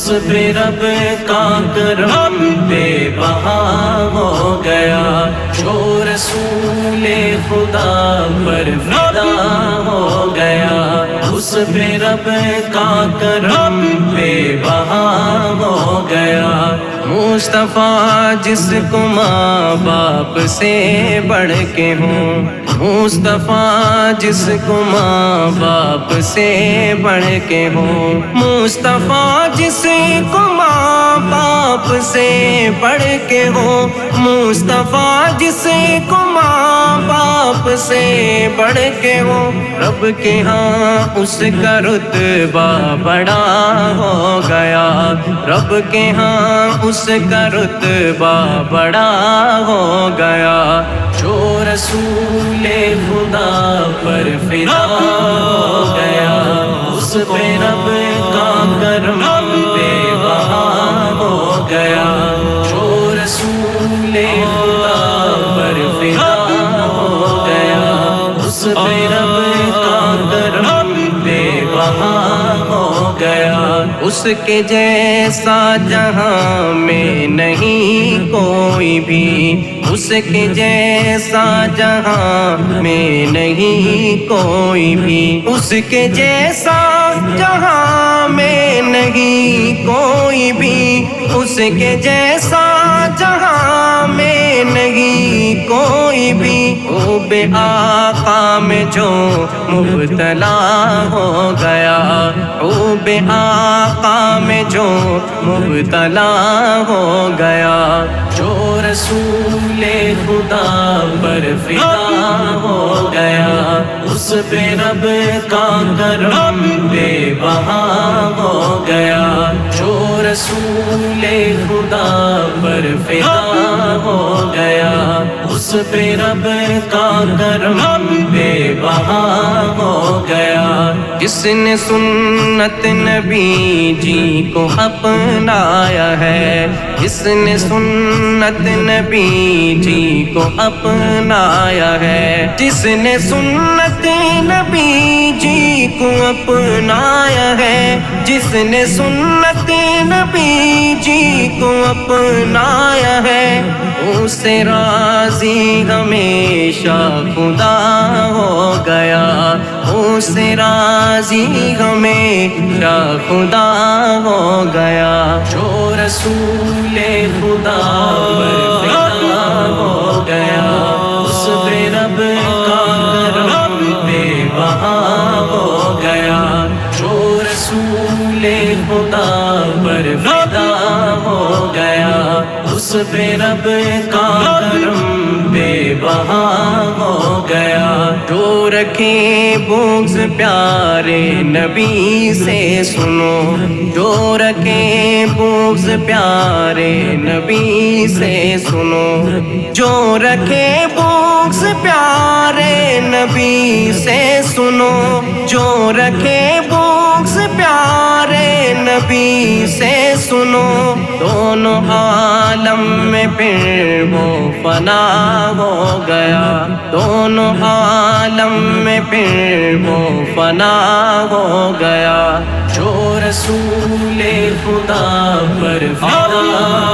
اس پہ رب کا کرم بے بہا ہو گیا، جو رسول خدا پر فدا ہو گیا، اس پہ رب کا کرم بے بہا ہو گیا۔ مصطفیٰ جس کو ماں باپ سے بڑھ کے ہوں، مصطفیٰ جس کو ماں باپ سے بڑھ کے ہوں، مصطفیٰ جس کو ماں باپ سے بڑھ کے ہوں، مصطفیٰ جس کو ماں باپ سے بڑھ کے ہوں، رب کے ہاں اس کا رتبہ بڑا ہو گیا، رب کے ہاں اس کا رتبہ بڑا ہو گیا، جو رسول خدا پر فدا ہو گیا، اس پہ رب کا کرم بے بہا ہو گیا، جو رسول خدا پر فدا ہو گیا، اس پہ رب کا کرم بے بہا ہو گیا۔ اس کے جیسا جہاں میں نہیں کوئی بھی، اس کے جیسا جہاں میں نہیں کوئی بھی، اس کے جیسا جہاں میں نہیں کوئی بھی، اس کے جیسا جہاں میں نہیں کوئی بھی، حب آقا میں جو مبتلا ہو گیا، حب آقا میں جو مبتلا ہو گیا، جو رسول خدا پر فدا ہو گیا، اس پہ رب کا کرم بے بہا ہو گیا، جو رسول خدا پر فدا ہو گیا، اس پہ رب کا کرم بے بہا ہو گیا۔ جس نے سنت نبی جی کو اپنایا ہے، جس نے سنت نبی جی کو اپنایا ہے، جس نے سنت نبی جی کو اپنایا ہے، جس نے سنت نبی جی کو اپنایا ہے، اس سے راضی ہمیشہ خدا ہو گیا، اس سے راضی ہمیشہ خدا ہو گیا، جو رسول خدا پر فدا ہو گیا، اس پہ رب کا کرم بے بہا ہو گیا، جو رسول خدا پر فدا ہو گیا، اس پہ رب کا کرم بے بہا ہو گیا، جو رکھے بغض پیارے نبی سے سنو، جو رکھے بغض پیارے نبی سے سنو، جو رکھے بغض پیارے نبی سے سنو، جو رکھے بغض پیارے نبی سے سنو، دونوں عالم میں پھر وہ فنا ہو گیا، دونوں عالم میں پھر وہ فنا ہو گیا، جو رسول خدا پر فدا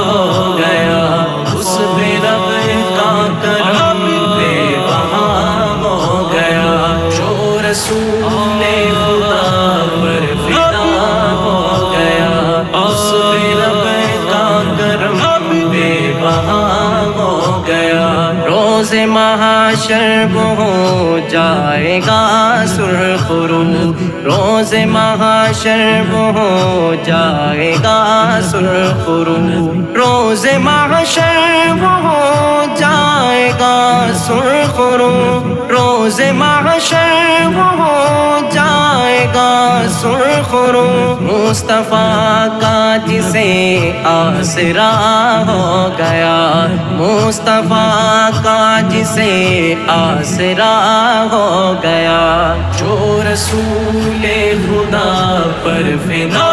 ہو گیا، اس پہ رب کا کرم بے بہا ہو گیا، جو رسول خدا پر فدا ہو گیا، اس پہ رب کا کرم بے بہا ہو گیا، روز محشر وہ ہو جائے گا سرخ رو، روز محشر وہ ہو جائے گا سرخ رو، روز محشر وہ ہو جائے گا سرخ رو، روز محشر وہ ہو جائے گا سرخ رو، مصطفیٰ کا جسے آسرا ہو گیا، مصطفیٰ کا جسے آسرا ہو گیا، جو رسول خدا پر فدا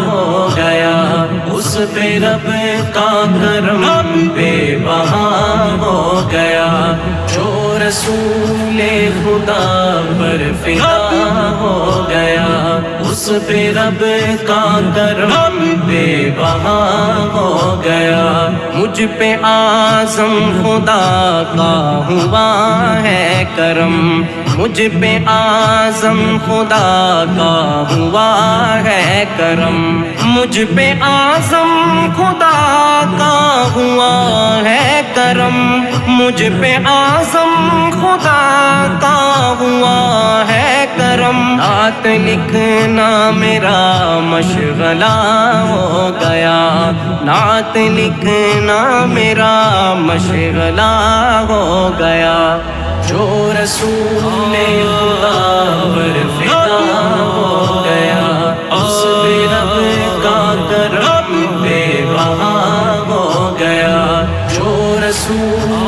ہو گیا، اس پہ رب کا کرم بے بہا ہو گیا، جو رسول خدا پر فدا ہو گیا، اس پہ رب کا کرم بے بہا ہو گیا، مجھ پہ اعظم خدا کا ہوا ہے کرم، مجھ پہ اعظم خدا کا ہوا ہے کرم، مجھ پہ اعظم خدا کا ہوا ہے کرم، مجھ پہ اعظم خدا کا ہوا ہے کرم، نعت لکھنا میرا مشغلہ ہو گیا، نعت لکھنا میرا مشغلہ ہو گیا، جو رسول خدا پر فدا ہو گیا، اس پہ رب کا کرم بے بہا ہو گیا، جو رسول